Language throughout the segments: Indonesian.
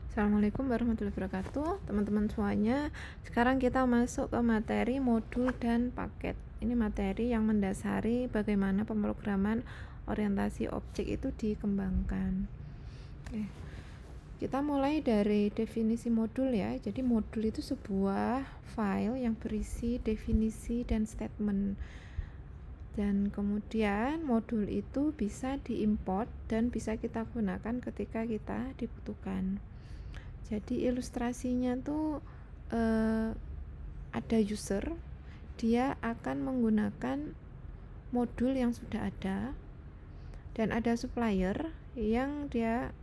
Assalamualaikum warahmatullahi wabarakatuh, teman-teman semuanya. Sekarang kita masuk ke materi modul dan paket. Ini materi yang mendasari bagaimana pemrograman orientasi objek itu dikembangkan. Oke. Kita mulai dari definisi modul ya. Jadi modul itu sebuah file yang berisi definisi dan statement. Dan kemudian modul itu bisa diimport dan bisa kita gunakan ketika kita dibutuhkan. Jadi ilustrasinya tuh ada user, dia akan menggunakan modul yang sudah ada, dan ada supplier yang dia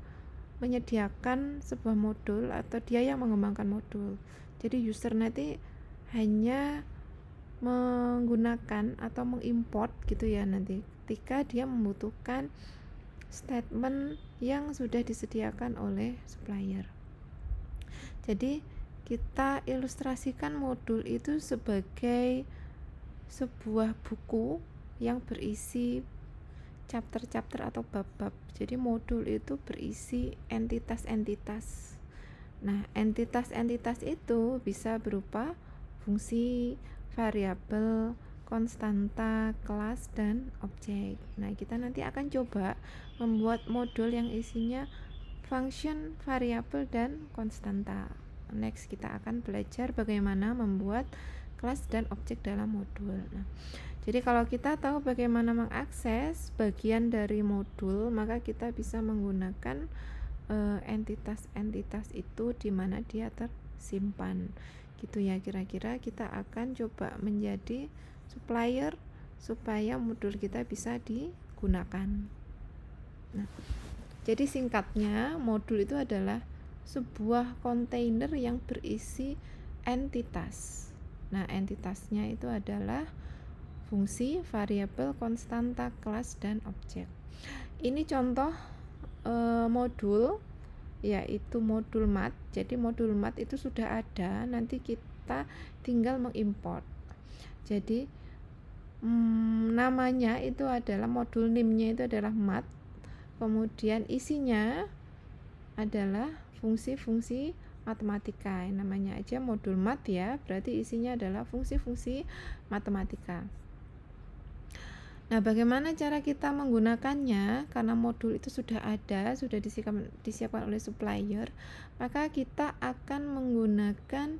menyediakan sebuah modul atau dia yang mengembangkan modul. Jadi user nanti hanya menggunakan atau mengimport gitu ya nanti ketika dia membutuhkan statement yang sudah disediakan oleh supplier. Jadi kita ilustrasikan modul itu sebagai sebuah buku yang berisi chapter-chapter atau bab-bab. Jadi modul itu berisi entitas-entitas. Nah, entitas-entitas itu bisa berupa fungsi, variabel, konstanta, kelas, dan objek. Nah, kita nanti akan coba membuat modul yang isinya function, variabel, dan konstanta. Next, kita akan belajar bagaimana membuat kelas dan objek dalam modul. Nah, jadi kalau kita tahu bagaimana mengakses bagian dari modul, maka kita bisa menggunakan entitas-entitas itu di mana dia tersimpan. Gitu ya, kira-kira kita akan coba menjadi supplier supaya modul kita bisa digunakan. Nah, jadi singkatnya, modul itu adalah sebuah kontainer yang berisi entitas. Nah, entitasnya itu adalah fungsi, variabel, konstanta, kelas, dan objek. Ini contoh modul, yaitu modul mat. Jadi modul mat itu sudah ada, nanti kita tinggal mengimport. Jadi namanya itu adalah modul name-nya itu adalah mat. Kemudian isinya adalah fungsi-fungsi matematika. Namanya aja modul mat ya, berarti isinya adalah fungsi-fungsi matematika. Nah, bagaimana cara kita menggunakannya? Karena modul itu sudah ada, sudah disiapkan oleh supplier, maka kita akan menggunakan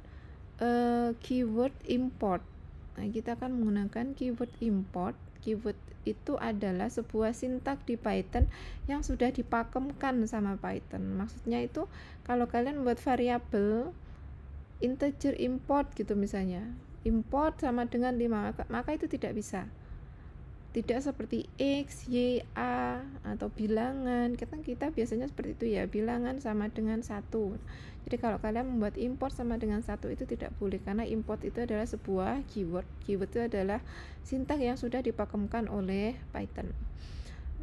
keyword import. Nah, kita akan menggunakan keyword import. Keyword itu adalah sebuah sintak di Python yang sudah dipakemkan sama Python. Maksudnya itu kalau kalian buat variabel integer import gitu misalnya, import sama dengan 5, maka itu tidak bisa. Tidak seperti X, Y, A atau bilangan. Kita biasanya seperti itu ya, bilangan sama dengan 1. Jadi kalau kalian membuat import sama dengan 1 itu tidak boleh, karena import itu adalah sebuah keyword. Keyword itu adalah sintak yang sudah dipakemkan oleh Python.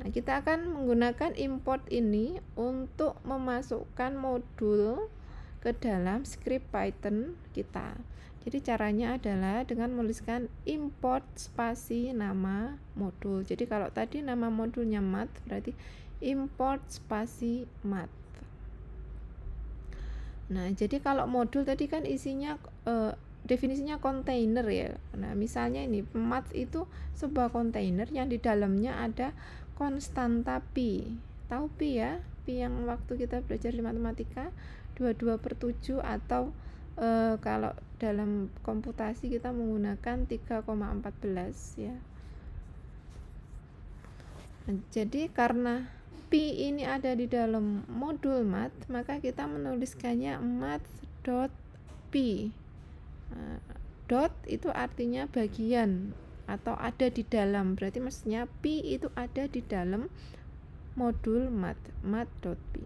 Nah, kita akan menggunakan import ini untuk memasukkan modul ke dalam script Python kita. Jadi caranya adalah dengan menuliskan import spasi nama modul. Jadi kalau tadi nama modulnya mat, berarti import spasi mat. Nah, jadi kalau modul tadi kan isinya definisinya kontainer ya. Nah, misalnya ini mat itu sebuah kontainer yang di dalamnya ada konstanta pi. Tahu pi ya? Pi yang waktu kita belajar di matematika 22/7 atau kalau dalam komputasi kita menggunakan 3,14 ya. Nah, jadi karena pi ini ada di dalam modul mat, maka kita menuliskannya mat.pi. Dot itu artinya bagian atau ada di dalam, berarti maksudnya pi itu ada di dalam modul mat.pi.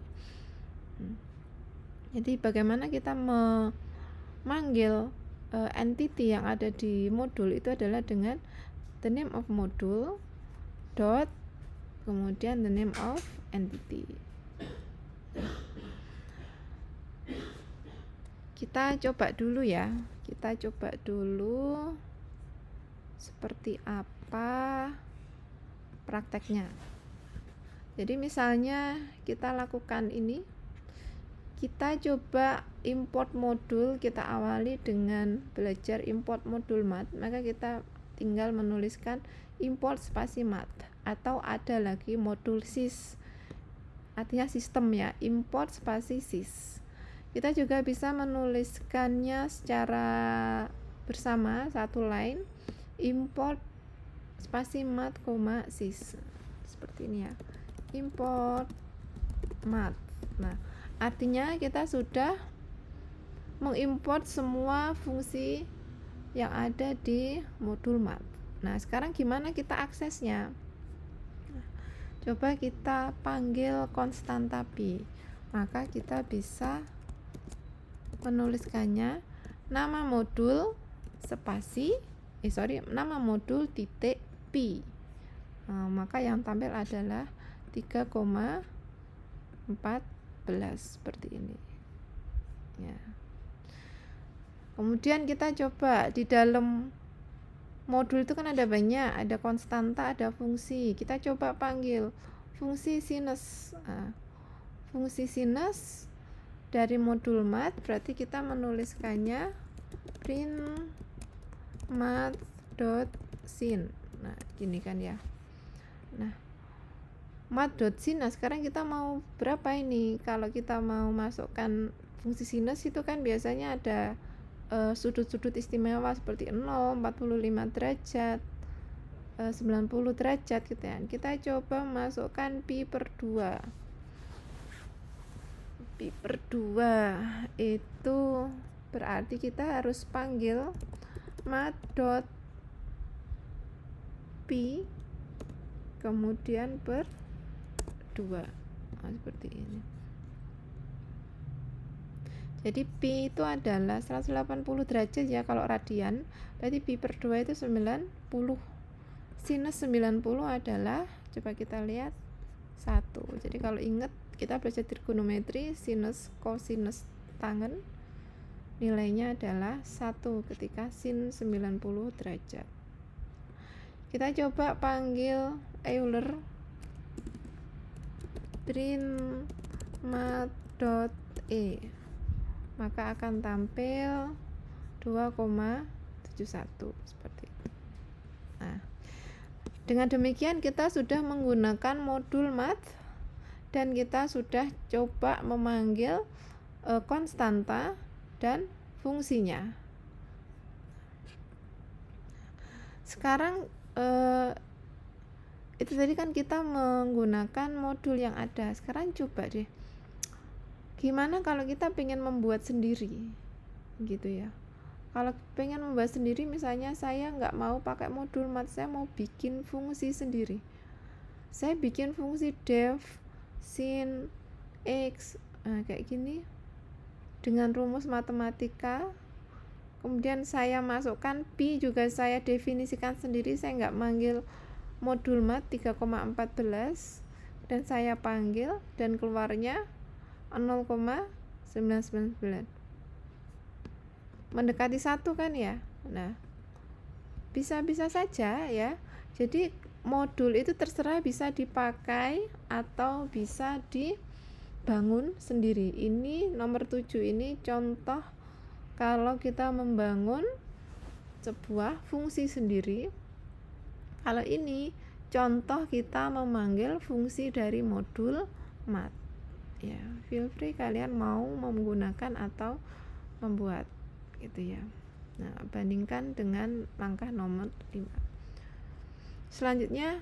Jadi bagaimana kita memanggil entity yang ada di modul itu adalah dengan the name of module dot kemudian the name of entity. Kita coba dulu ya. Kita coba dulu seperti apa prakteknya. Jadi misalnya kita lakukan ini. Kita coba import modul, kita awali dengan belajar import modul math, maka kita tinggal menuliskan import spasi math, atau ada lagi modul sys, artinya sistem ya, import spasi sys. Kita juga bisa menuliskannya secara bersama satu line, import spasi math, sys, seperti ini ya, import math. Nah, artinya kita sudah mengimport semua fungsi yang ada di modul math. Nah, sekarang gimana kita aksesnya? Coba kita panggil konstanta pi. Maka kita bisa menuliskannya nama modul spasi nama modul titik pi. Maka yang tampil adalah 3,14 seperti ini ya. Kemudian kita coba di dalam modul itu kan ada banyak, ada konstanta, ada fungsi. Kita coba panggil fungsi sinus. Fungsi sinus dari modul math, berarti kita menuliskannya print math.sin. Nah, gini kan ya. Nah, math.sin. Nah, sekarang kita mau berapa ini? Kalau kita mau masukkan fungsi sinus itu kan biasanya ada sudut-sudut istimewa seperti 0, 45 derajat, 90 derajat gitu ya. Kita coba masukkan pi per 2. Pi per 2 itu berarti kita harus panggil math.pi kemudian per 2. Seperti ini. Jadi pi itu adalah 180 derajat ya kalau radian. Berarti pi per 2 itu 90. Sinus 90 adalah, coba kita lihat, 1. Jadi kalau ingat kita belajar trigonometri, sinus kosinus tangen nilainya adalah 1 ketika sin 90 derajat. Kita coba panggil Euler print math.e, maka akan tampil 2,71 seperti itu. Nah, dengan demikian kita sudah menggunakan modul math dan kita sudah coba memanggil konstanta dan fungsinya. Sekarang itu tadi kan kita menggunakan modul yang ada. Sekarang coba deh, gimana kalau kita pengen membuat sendiri gitu ya. Kalau pengen membuat sendiri, misalnya saya nggak mau pakai modul math, saya mau bikin fungsi sendiri. Saya bikin fungsi def sin x kayak gini dengan rumus matematika. Kemudian saya masukkan pi, juga saya definisikan sendiri, saya nggak manggil modul math 3,14 dan saya panggil dan keluarnya 0,999, mendekati 1 kan ya. Nah, bisa-bisa saja ya. Jadi modul itu terserah bisa dipakai atau bisa dibangun sendiri. Ini nomor 7 ini contoh kalau kita membangun sebuah fungsi sendiri. Kalau ini contoh kita memanggil fungsi dari modul math ya. Feel free kalian mau menggunakan atau membuat gitu ya. Nah, bandingkan dengan langkah nomor 5. Selanjutnya,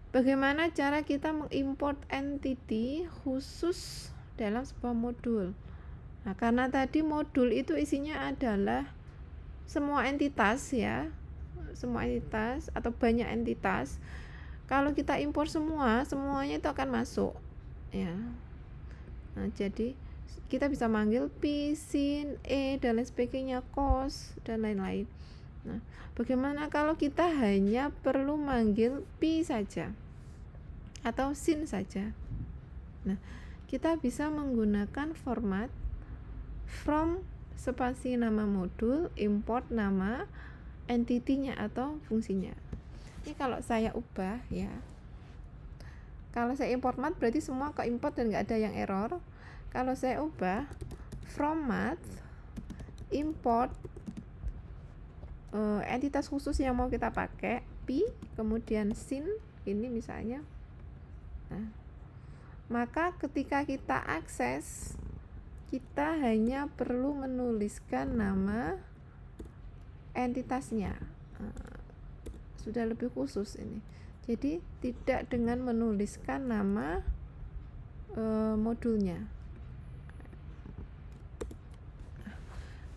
bagaimana cara kita mengimport entity khusus dalam sebuah modul. Nah, karena tadi modul itu isinya adalah semua entitas ya, semua entitas atau banyak entitas. Kalau kita import semuanya itu akan masuk ya. Nah, jadi kita bisa manggil pi, sin, e dan lain sebagainya, cos dan lain-lain. Nah, bagaimana kalau kita hanya perlu manggil pi saja atau sin saja? Nah, kita bisa menggunakan format from spasi nama modul, import nama entity-nya atau fungsinya. Ini kalau saya ubah ya. Kalau saya import math berarti semua ke import dan nggak ada yang error. Kalau saya ubah from math import entitas khusus yang mau kita pakai pi, kemudian sin ini misalnya. Nah, maka ketika kita akses, kita hanya perlu menuliskan nama entitasnya. Sudah lebih khusus ini. Jadi tidak dengan menuliskan nama modulnya.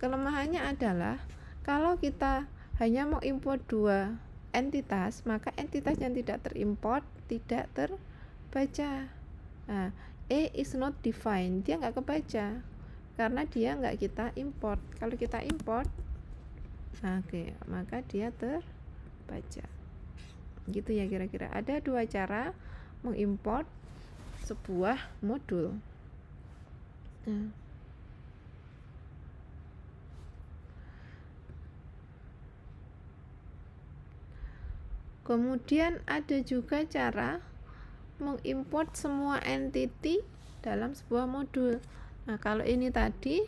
Kelemahannya adalah kalau kita hanya mau import 2 entitas, maka entitas yang tidak terimport tidak terbaca. Nah, A is not defined, dia nggak kebaca karena dia nggak kita import. Kalau kita import, oke, maka dia terbaca. Gitu ya kira-kira. Ada 2 cara mengimport sebuah modul. Nah, kemudian ada juga cara mengimport semua entity dalam sebuah modul. Nah, kalau ini tadi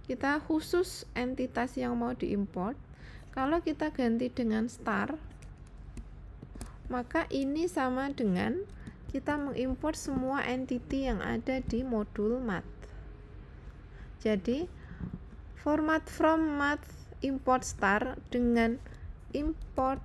kita khusus entitas yang mau diimport. Kalau kita ganti dengan star, maka ini sama dengan kita mengimport semua entity yang ada di modul math. Jadi format from math import star dengan import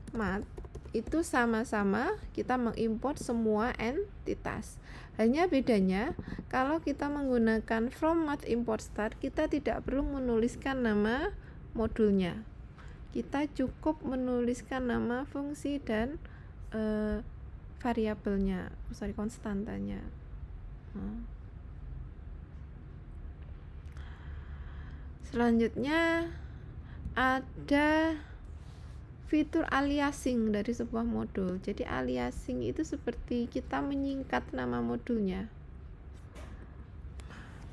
math itu sama-sama kita mengimport semua entitas. Hanya bedanya kalau kita menggunakan from math import star, kita tidak perlu menuliskan nama modulnya. Kita cukup menuliskan nama fungsi dan variabelnya, konstantanya. Selanjutnya ada fitur aliasing dari sebuah modul. Jadi aliasing itu seperti kita menyingkat nama modulnya.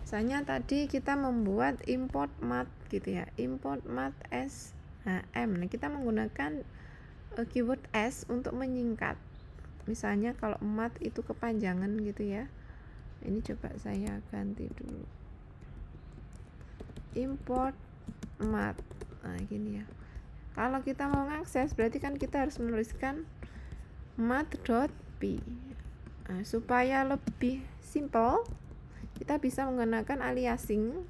Misalnya tadi kita membuat import math gitu ya, import math s m. Nah, kita menggunakan keyword s untuk menyingkat. Misalnya kalau math itu kepanjangan gitu ya. Ini coba saya ganti dulu. Import math. Nah, gini ya. Kalau kita mau mengakses, berarti kan kita harus menuliskan math.p. Nah, supaya lebih simple, kita bisa menggunakan aliasing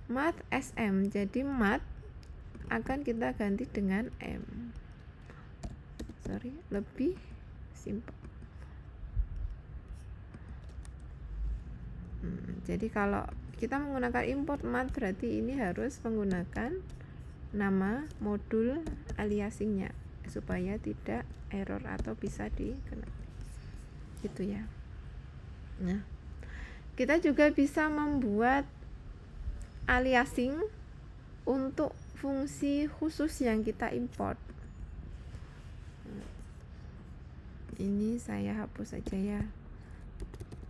math sm. Jadi math akan kita ganti dengan m. Lebih simple. Jadi kalau kita menggunakan import math, berarti ini harus menggunakan nama modul aliasingnya supaya tidak error atau bisa dikenali. Gitu ya. Nah, kita juga bisa membuat aliasing untuk fungsi khusus yang kita import. Ini saya hapus saja ya.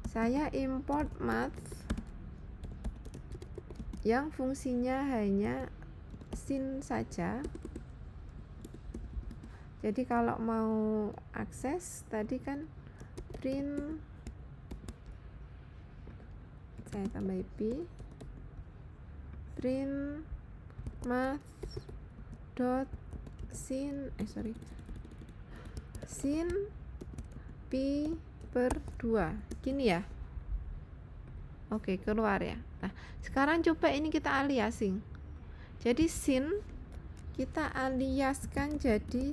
Saya import math yang fungsinya hanya sin saja. Jadi kalau mau akses tadi kan print, saya tambah pi, print math dot sin sin pi per 2 gini ya. Oke, keluar ya. Nah, sekarang coba ini kita aliasing. Jadi sin kita aliaskan jadi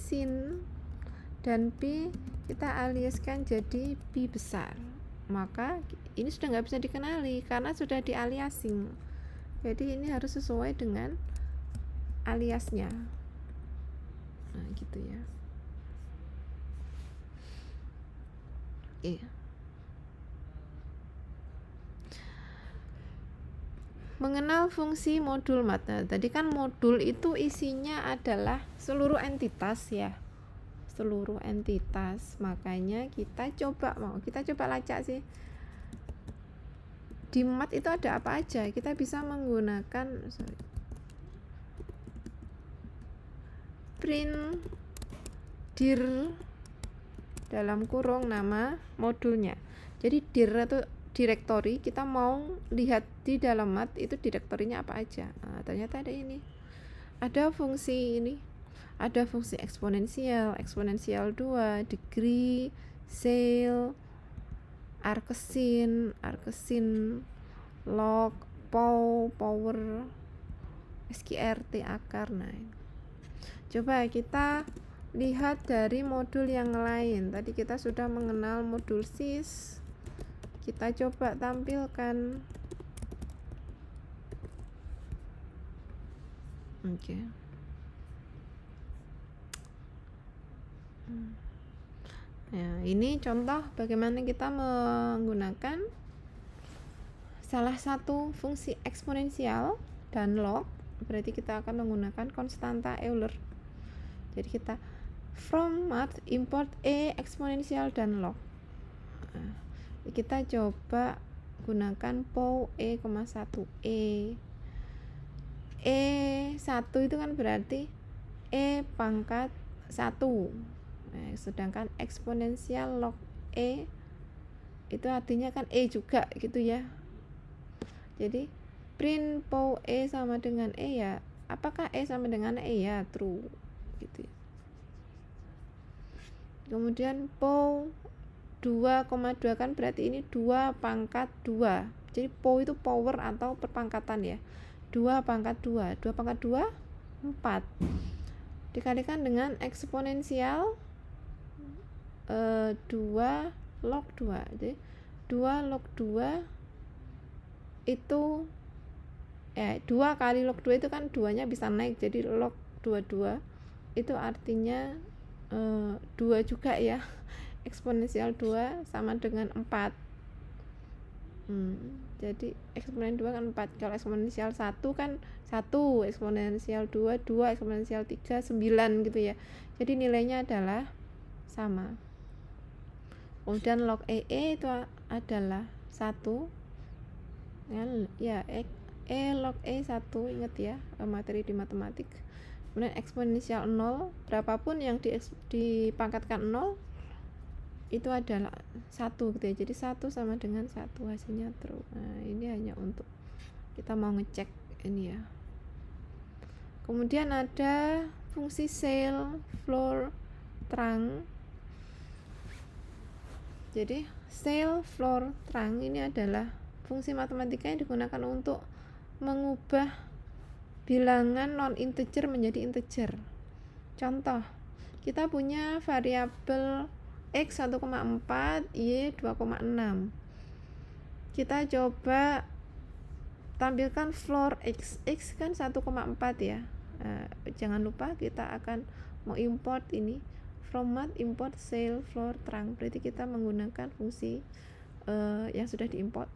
sin dan pi kita aliaskan jadi pi besar. Maka ini sudah nggak bisa dikenali karena sudah dialiasing. Jadi ini harus sesuai dengan aliasnya. Nah, gitu ya. Iya. Mengenal fungsi modul math. Nah, tadi kan modul itu isinya adalah seluruh entitas ya. Seluruh entitas. Makanya kita coba lacak sih. Di math itu ada apa aja? Kita bisa menggunakan print dir dalam kurung nama modulnya. Jadi dir itu directory, kita mau lihat di dalam mat itu direktorinya apa aja. Nah, ternyata ada ini, ada fungsi ini, ada fungsi eksponensial, eksponensial 2, degree, scale, arcsin, log, power, sqrt, akar. Nah, coba kita lihat dari modul yang lain. Tadi kita sudah mengenal modul sys, kita coba tampilkan. Oke. Ya, ini contoh bagaimana kita menggunakan salah satu fungsi eksponensial dan log. Berarti kita akan menggunakan konstanta Euler. Jadi kita from math import eksponensial dan log. Nah, kita coba gunakan POW E,1 E1 itu kan berarti E pangkat 1. Nah, sedangkan eksponensial log E itu artinya kan E juga gitu ya. Jadi print POW E sama dengan E ya, apakah E sama dengan E ya, true gitu ya. Kemudian POW 2,2 kan berarti ini 2 pangkat 2. Jadi POW itu power atau perpangkatan ya. 2 pangkat 2. 2 pangkat 2 4. Dikalikan dengan eksponensial 2 log 2. Jadi 2 log 2 itu 2 kali log 2 itu kan 2-nya bisa naik, jadi log 22 itu artinya 2 juga ya. Eksponensial 2 sama dengan 4. Jadi eksponen 2 kan 4. Kalau eksponensial 1 kan 1, eksponensial 2 2, eksponensial 3 9 gitu ya. Jadi nilainya adalah sama. Kemudian log EE itu adalah 1 ya, log E1, ingat ya materi di matematik. Kemudian eksponensial 0, berapapun yang dipangkatkan 0 itu adalah 1 gitu ya. Jadi 1 sama dengan 1, hasilnya true. Nah, ini hanya untuk kita mau ngecek ini ya. Kemudian ada fungsi cell, floor, trunk. Jadi cell, floor, trunk ini adalah fungsi matematika yang digunakan untuk mengubah bilangan non integer menjadi integer. Contoh, kita punya variabel X 1,4, Y 2,6. Kita coba tampilkan floor X. X kan 1,4 ya. Jangan lupa kita akan mau import ini. From math import cell, floor, trunk. Berarti kita menggunakan fungsi yang sudah diimport.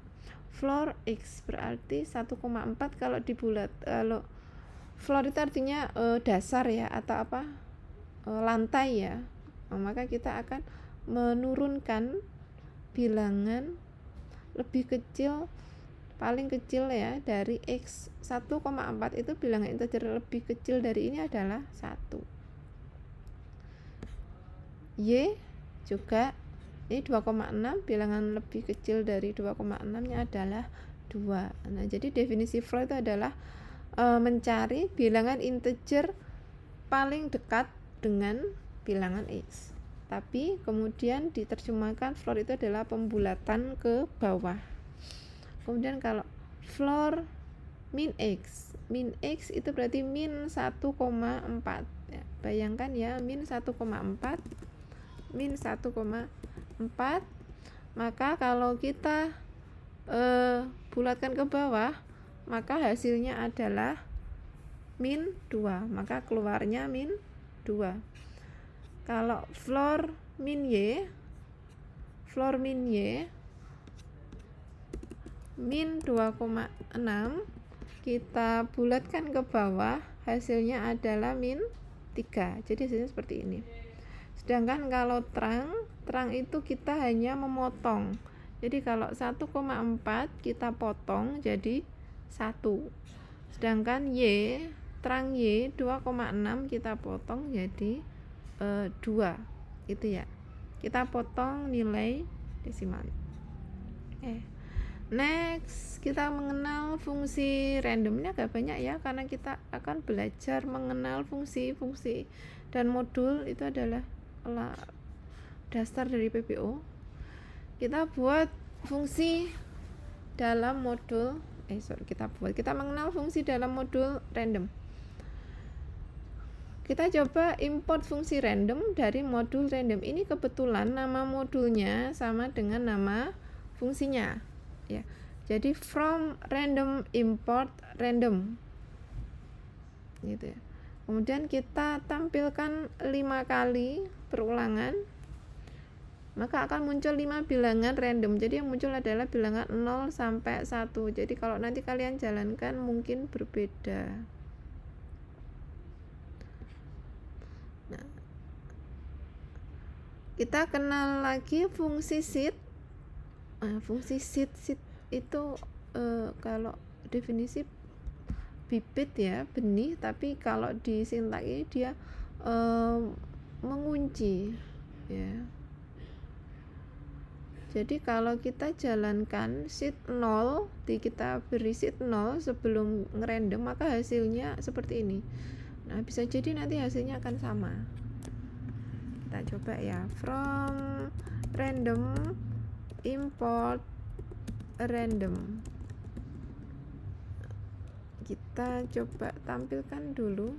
Floor X berarti 1,4 kalau dibulat. Kalau floor itu artinya dasar ya, atau apa? Lantai ya. Maka kita akan menurunkan bilangan lebih kecil, paling kecil ya dari X. 1,4 itu bilangan integer lebih kecil dari ini adalah 1. Y juga ini 2,6, bilangan lebih kecil dari 2,6 nya adalah 2. Nah, jadi definisi floor itu adalah mencari bilangan integer paling dekat dengan bilangan X. Tapi kemudian diterjemahkan floor itu adalah pembulatan ke bawah. Kemudian kalau floor min X itu berarti min 1,4 ya. Bayangkan ya, min 1,4, maka kalau kita bulatkan ke bawah, maka hasilnya adalah min 2, maka keluarnya min 2. Kalau floor min Y min 2,6, kita bulatkan ke bawah, hasilnya adalah min 3. Jadi hasilnya seperti ini. Sedangkan kalau trunk itu kita hanya memotong. Jadi kalau 1,4 kita potong jadi 1. Sedangkan trunk Y 2,6 kita potong jadi 2 itu ya. kita potong nilai desimal. Next, kita mengenal fungsi randomnya agak banyak ya, karena kita akan belajar mengenal fungsi-fungsi dan modul. Itu adalah dasar dari PPO. Kita buat fungsi dalam modul kita mengenal fungsi dalam modul random. Kita coba import fungsi random dari modul random. Ini kebetulan nama modulnya sama dengan nama fungsinya ya. Jadi from random import random gitu ya. Kemudian kita tampilkan 5 kali perulangan, maka akan muncul 5 bilangan random. Jadi yang muncul adalah bilangan 0 sampai 1. Jadi kalau nanti kalian jalankan mungkin berbeda. Nah, kita kenal lagi fungsi sit. Fungsi sit itu kalau definisi bibit ya, benih, tapi kalau di sintak ini dia mengunci ya. Jadi kalau kita jalankan sit 0, kita beri sit 0 sebelum ngerandom, maka hasilnya seperti ini. Nah, bisa jadi nanti hasilnya akan sama. Kita coba ya, from random import random. Kita coba tampilkan dulu.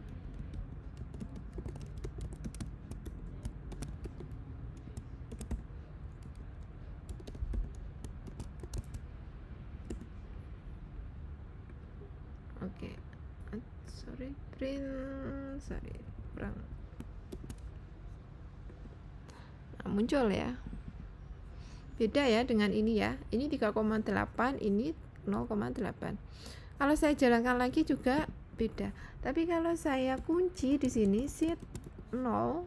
Oke. Kurang. Nah, muncul ya. Beda ya dengan ini ya. Ini 3,8, ini 0,8. Kalau saya jalankan lagi juga beda. Tapi kalau saya kunci di sini sit 0,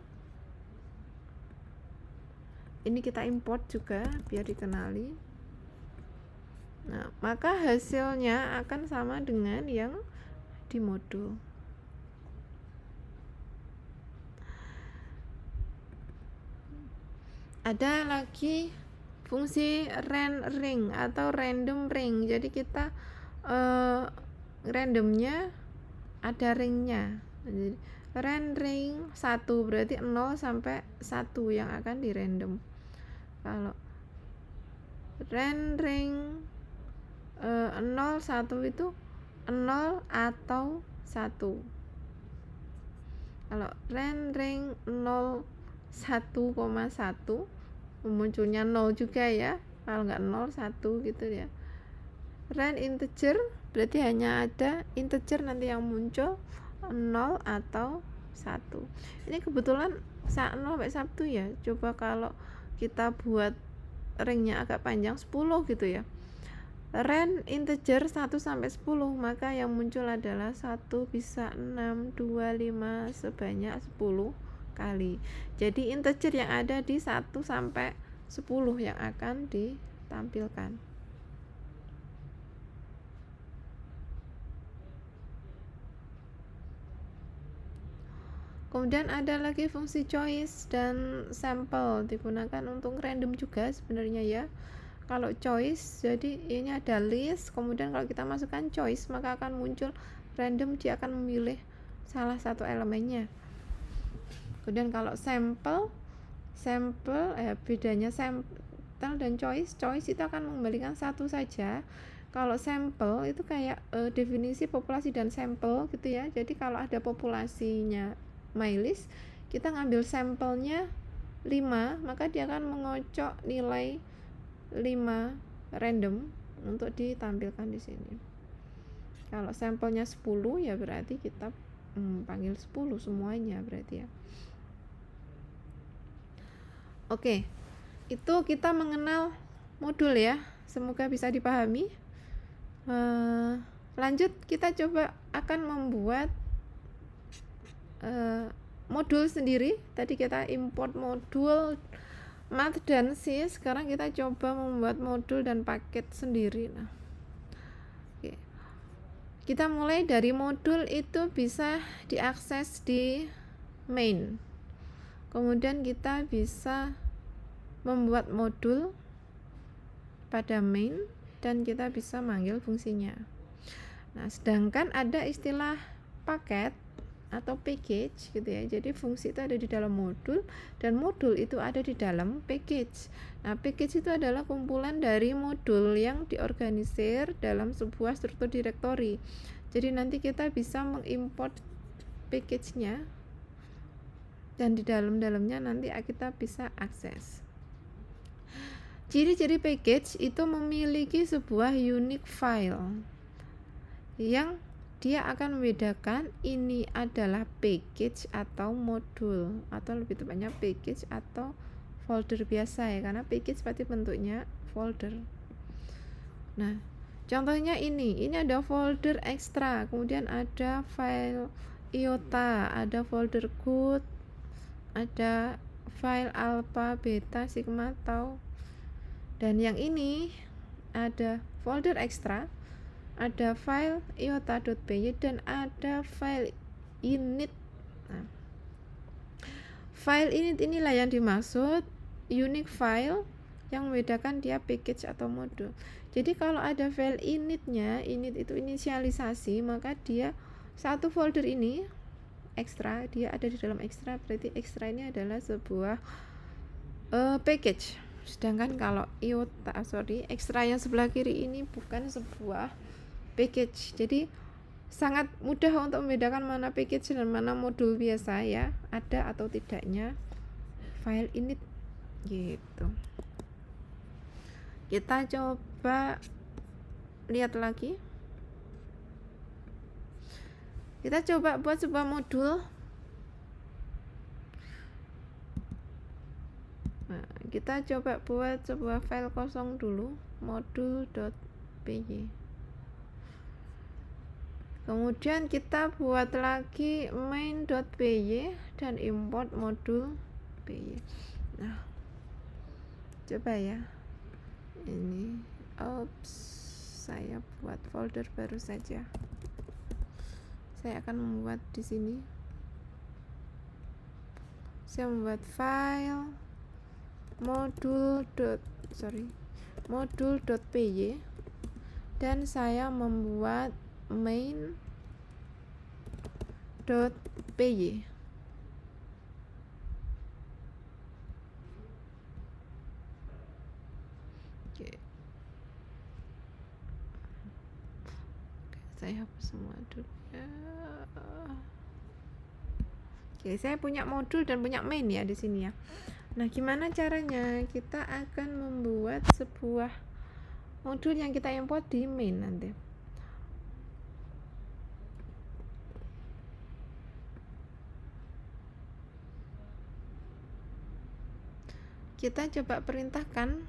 ini kita import juga biar dikenali. Nah, maka hasilnya akan sama dengan yang di modul. Ada lagi fungsi ring atau random ring. Jadi kita randomnya ada ringnya. Jadi ring 1 berarti 0 sampai 1 yang akan di random. Kalau ring 0 1 itu 0 atau 1. Kalau ring 0 1,1 munculnya 0 juga ya, kalau nggak 0 1 gitu ya. Ren integer berarti hanya ada integer nanti yang muncul 0 atau 1. Ini kebetulan 0 sampai 1 ya. Coba kalau kita buat ringnya agak panjang 10 gitu ya. Ren integer 1 sampai 10, maka yang muncul adalah 1 bisa 6, 2, 5 sebanyak 10 kali. Jadi integer yang ada di 1 sampai 10 yang akan ditampilkan. Kemudian ada lagi fungsi choice dan sample, digunakan untuk random juga sebenarnya ya. Kalau choice, jadi ini ada list, kemudian kalau kita masukkan choice maka akan muncul random, dia akan memilih salah satu elemennya. Kemudian kalau sample bedanya sample dan choice itu akan mengembalikan satu saja. Kalau sampel itu kayak definisi populasi dan sampel gitu ya. Jadi kalau ada populasinya MyList, kita ngambil sampelnya 5, maka dia akan mengocok nilai 5 random untuk ditampilkan di sini. Kalau sampelnya 10 ya berarti kita panggil 10 semuanya berarti ya. Oke, itu kita mengenal modul ya, semoga bisa dipahami. Lanjut, kita coba akan membuat modul sendiri. Tadi kita import modul math dan sys, sekarang kita coba membuat modul dan paket sendiri. Nah, oke. Kita mulai dari modul itu bisa diakses di main. Kemudian kita bisa membuat modul pada main dan kita bisa manggil fungsinya. Nah, sedangkan ada istilah paket atau package gitu ya. Jadi fungsi itu ada di dalam modul dan modul itu ada di dalam package. Nah, package itu adalah kumpulan dari modul yang diorganisir dalam sebuah struktur directory. Jadi nanti kita bisa mengimport package-nya dan di dalamnya nanti kita bisa akses. Ciri-ciri package itu memiliki sebuah unique file yang dia akan membedakan ini adalah package atau modul, atau lebih tepatnya package atau folder biasa ya, karena package pasti bentuknya folder. Nah, contohnya ini ada folder ekstra, kemudian ada file iota, ada folder good, ada file alpha, beta, sigma, tau. Dan yang ini ada folder ekstra, ada file iota.py dan ada file init. Nah, file init inilah yang dimaksud unique file yang membedakan dia package atau modul. Jadi kalau ada file initnya, init itu inisialisasi, maka dia satu folder ini ekstra, dia ada di dalam ekstra, berarti ekstra ini adalah sebuah package. Sedangkan kalau ekstra yang sebelah kiri ini bukan sebuah package. Jadi sangat mudah untuk membedakan mana package dan mana modul biasa ya, ada atau tidaknya file init gitu. Kita coba lihat lagi. Kita coba buat sebuah modul. Nah, kita coba buat sebuah file kosong dulu, modul.py. Kemudian kita buat lagi main.py dan import modul py. Nah, coba ya. Ini saya buat folder baru saja. Saya akan membuat di sini. Saya membuat file modul.py dan saya membuat main.py. Oke. Saya hapus semua dulu ya. Oke, saya punya modul dan punya main ya di sini ya. Nah, gimana caranya? Kita akan membuat sebuah modul yang kita import di main nanti. Kita coba perintahkan,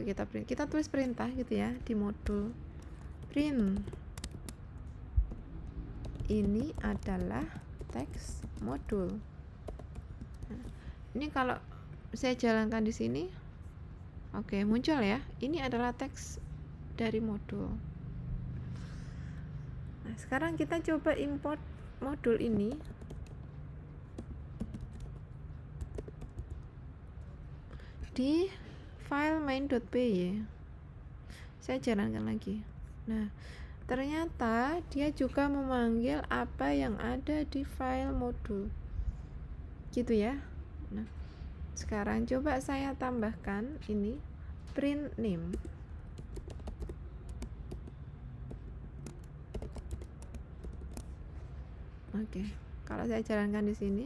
kita tulis perintah gitu ya di modul print ini adalah teks modul. Nah, ini kalau saya jalankan di sini, oke, muncul ya, ini adalah teks dari modul. Nah, sekarang kita coba import modul ini di file main.py. Saya jalankan lagi. Nah, ternyata dia juga memanggil apa yang ada di file modul gitu ya. Nah, sekarang coba saya tambahkan ini print name. Oke, kalau saya jalankan di sini,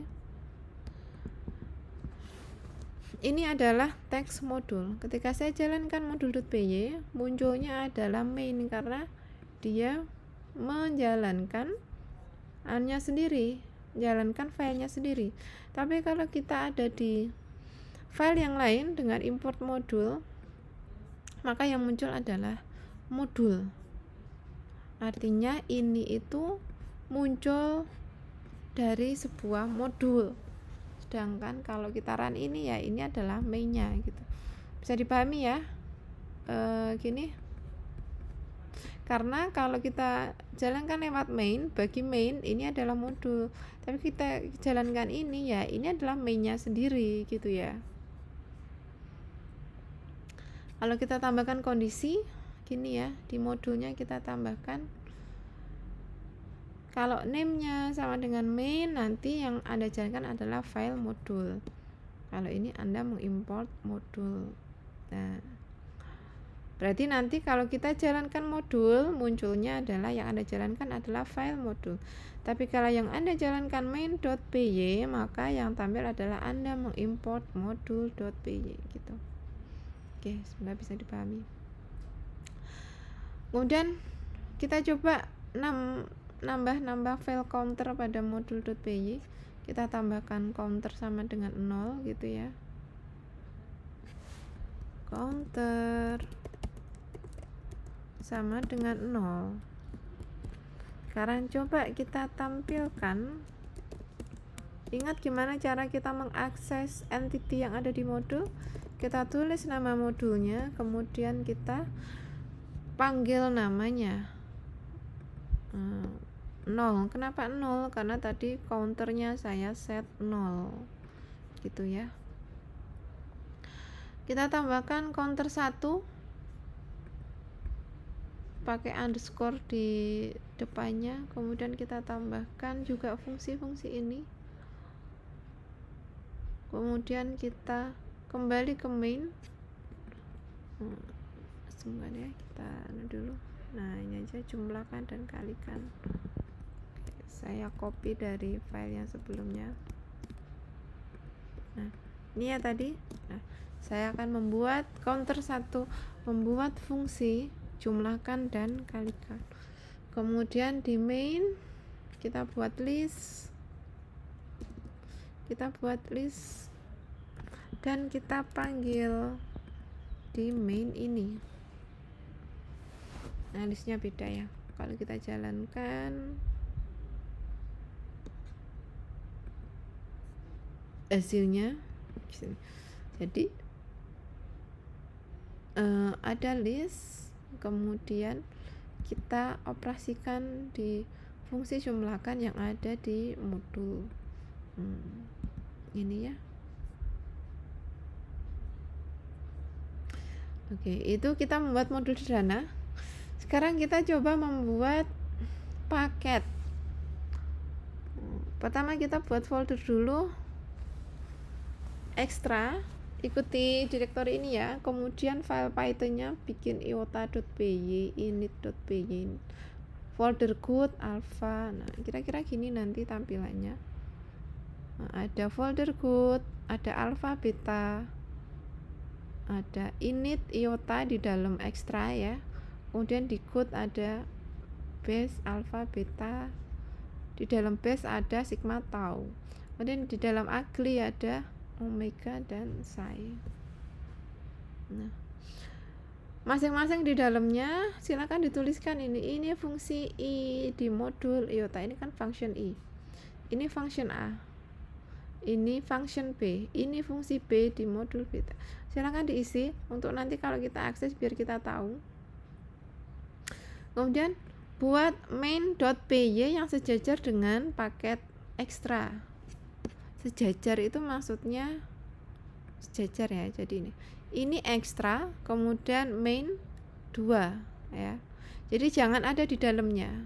ini adalah teks modul. Ketika saya jalankan modul.py, munculnya adalah main karena dia menjalankan hanya sendiri, menjalankan filenya sendiri. Tapi kalau kita ada di file yang lain dengan import modul, maka yang muncul adalah modul. Artinya ini itu muncul dari sebuah modul. Sedangkan kalau kita run ini ya, ini adalah mainnya gitu. Bisa dipahami ya? Gini, karena kalau kita jalankan lewat main, bagi main ini adalah modul, tapi kita jalankan ini ya, ini adalah mainnya sendiri gitu ya. Kalau kita tambahkan kondisi gini ya, di modulnya kita tambahkan kalau name-nya sama dengan main, nanti yang Anda jalankan adalah file modul. Kalau ini Anda mengimport modul. Nah, berarti nanti kalau kita jalankan modul, munculnya adalah yang Anda jalankan adalah file modul. Tapi kalau yang Anda jalankan main.py, maka yang tampil adalah Anda mengimport modul.py gitu. Oke, semoga bisa dipahami. Kemudian kita coba nambah file counter pada modul.py. Kita tambahkan counter sama dengan 0 gitu ya. Counter sama dengan 0. Sekarang coba kita tampilkan. Ingat gimana cara kita mengakses entity yang ada di modul? Kita tulis nama modulnya, kemudian kita panggil namanya 0. Kenapa 0? Karena tadi counternya saya set 0 gitu ya. Kita tambahkan counter 1 pakai underscore di depannya, kemudian kita tambahkan juga fungsi-fungsi ini, kemudian kita kembali ke main. Sebentar ya, kita dulu. Nah, ini aja, jumlahkan dan kalikan. Oke, saya copy dari file yang sebelumnya. Nah, ini ya tadi. Nah, saya akan membuat counter 1, membuat fungsi jumlahkan dan kalikan. Kemudian di main kita buat list, dan kita panggil di main ini. Nah, listnya beda ya. Kalau kita jalankan hasilnya, jadi ada list, kemudian kita operasikan di fungsi jumlahkan yang ada di modul ini ya. Oke, itu kita membuat modul sederhana. Sekarang kita coba membuat paket. Pertama kita buat folder dulu, extra, ikuti direktori ini ya. Kemudian file pythonnya bikin iota.py, init.py, folder good, alpha. Nah, kira-kira gini nanti tampilannya. Nah, ada folder good, ada alpha, beta, ada init, iota di dalam extra ya. Kemudian di good ada base, alpha, beta. Di dalam base ada sigma, tau. Kemudian di dalam ugly ada omega dan psi. Nah, masing-masing di dalamnya silakan dituliskan ini fungsi i di modul iota, ini kan function i, ini function a, ini function b, ini fungsi b di modul beta. Silakan diisi untuk nanti kalau kita akses biar kita tahu. Kemudian buat main.py yang sejajar dengan paket ekstra. Sejajar itu maksudnya sejajar ya. Jadi ini ekstra, kemudian main 2 ya. Jadi jangan ada di dalamnya.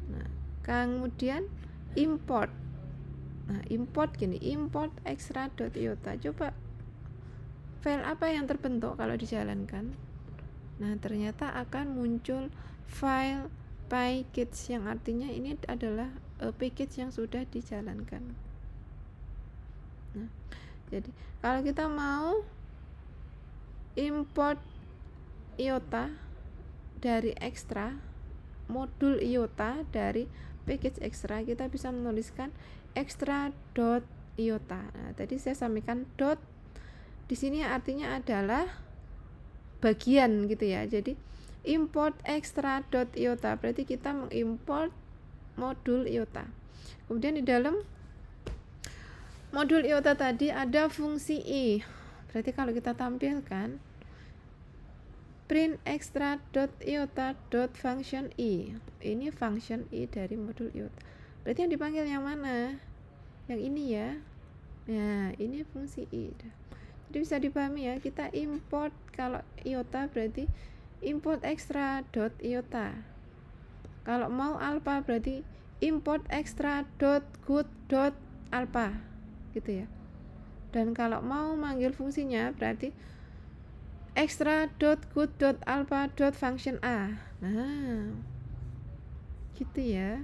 Nah, kemudian import. Nah, import gini, import extra.iota. Coba file apa yang terbentuk kalau dijalankan? Nah, ternyata akan muncul file package yang artinya ini adalah package yang sudah dijalankan. Nah, jadi kalau kita mau import iota dari extra, modul iota dari package extra, kita bisa menuliskan extra.iota. Nah, tadi saya sampaikan dot di sini artinya adalah bagian gitu ya. Jadi import extra.iota berarti kita mengimport modul iota. Kemudian di dalam modul iota tadi ada fungsi i. Berarti kalau kita tampilkan print extra.iota.function i. Ini function i dari modul iota. Berarti yang dipanggil yang mana? Yang ini ya. Nah, ini fungsi i. Jadi bisa dipahami ya, kita import kalau iota berarti import extra dot iota. Kalau mau alpha berarti import extra dot good dot alpha gitu ya. Dan kalau mau manggil fungsinya berarti extra dot good dot alpha dot function a. Nah, gitu ya.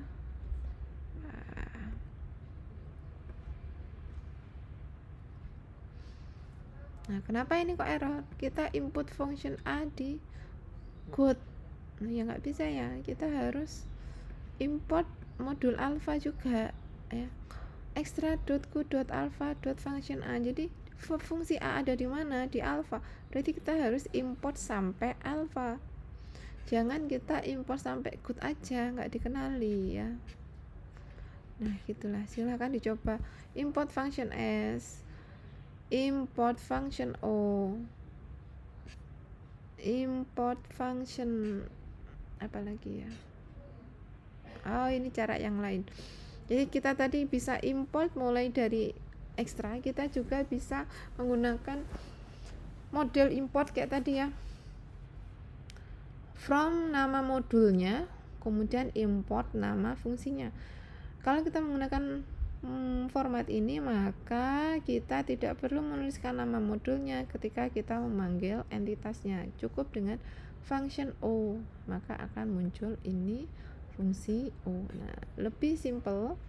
Nah, kenapa ini kok error? Kita input function a di good. Nah, ya nggak bisa ya. Kita harus import modul alpha juga ya. Extra dot good dot alpha dot function a. Jadi fungsi a ada di mana? Di alpha. Berarti kita harus import sampai alpha. Jangan kita import sampai good aja, nggak dikenali ya. Nah, gitulah. Silahkan dicoba. Import function s, import function o, import function apa lagi ya? Oh, ini cara yang lain. Jadi kita tadi bisa import mulai dari ekstra, kita juga bisa menggunakan model import kayak tadi ya. From nama modulnya, kemudian import nama fungsinya. Kalau kita menggunakan format ini, maka kita tidak perlu menuliskan nama modulnya ketika kita memanggil entitasnya. Cukup dengan function o, maka akan muncul ini fungsi o. Nah, lebih simple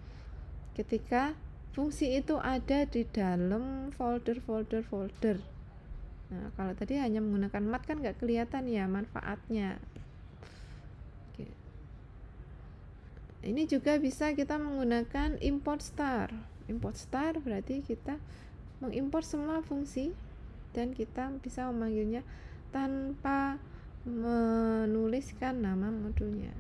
ketika fungsi itu ada di dalam folder. Nah, kalau tadi hanya menggunakan mat kan nggak kelihatan ya manfaatnya. Oke. Ini juga bisa kita menggunakan import star. Import star berarti kita mengimport semua fungsi dan kita bisa memanggilnya tanpa menuliskan nama modulnya.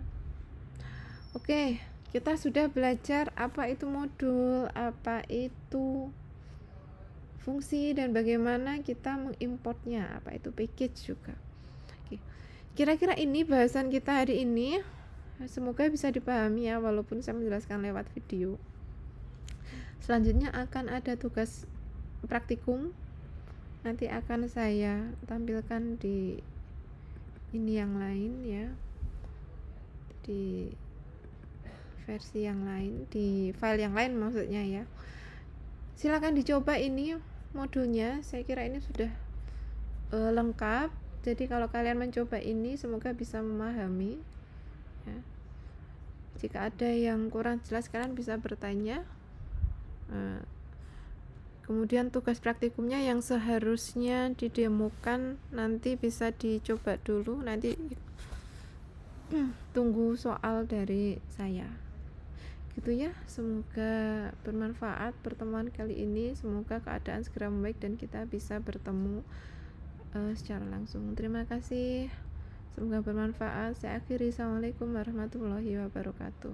Oke, kita sudah belajar apa itu modul, apa itu fungsi, dan bagaimana kita mengimportnya, apa itu package juga. Oke. Kira-kira ini bahasan kita hari ini. Semoga bisa dipahami ya, walaupun saya menjelaskan lewat video. Selanjutnya akan ada tugas praktikum. Nanti akan saya tampilkan di ini yang lain ya. Di versi yang lain, di file yang lain maksudnya ya. Silakan dicoba ini modulnya. Saya kira ini sudah lengkap. Jadi kalau kalian mencoba ini, semoga bisa memahami ya. Jika ada yang kurang jelas, kalian bisa bertanya. Kemudian tugas praktikumnya yang seharusnya didemokan nanti bisa dicoba dulu. Nanti tunggu soal dari saya. Gitu ya, semoga bermanfaat pertemuan kali ini. Semoga keadaan segera membaik dan kita bisa bertemu secara langsung. Terima kasih, semoga bermanfaat. Saya akhiri. Assalamualaikum warahmatullahi wabarakatuh.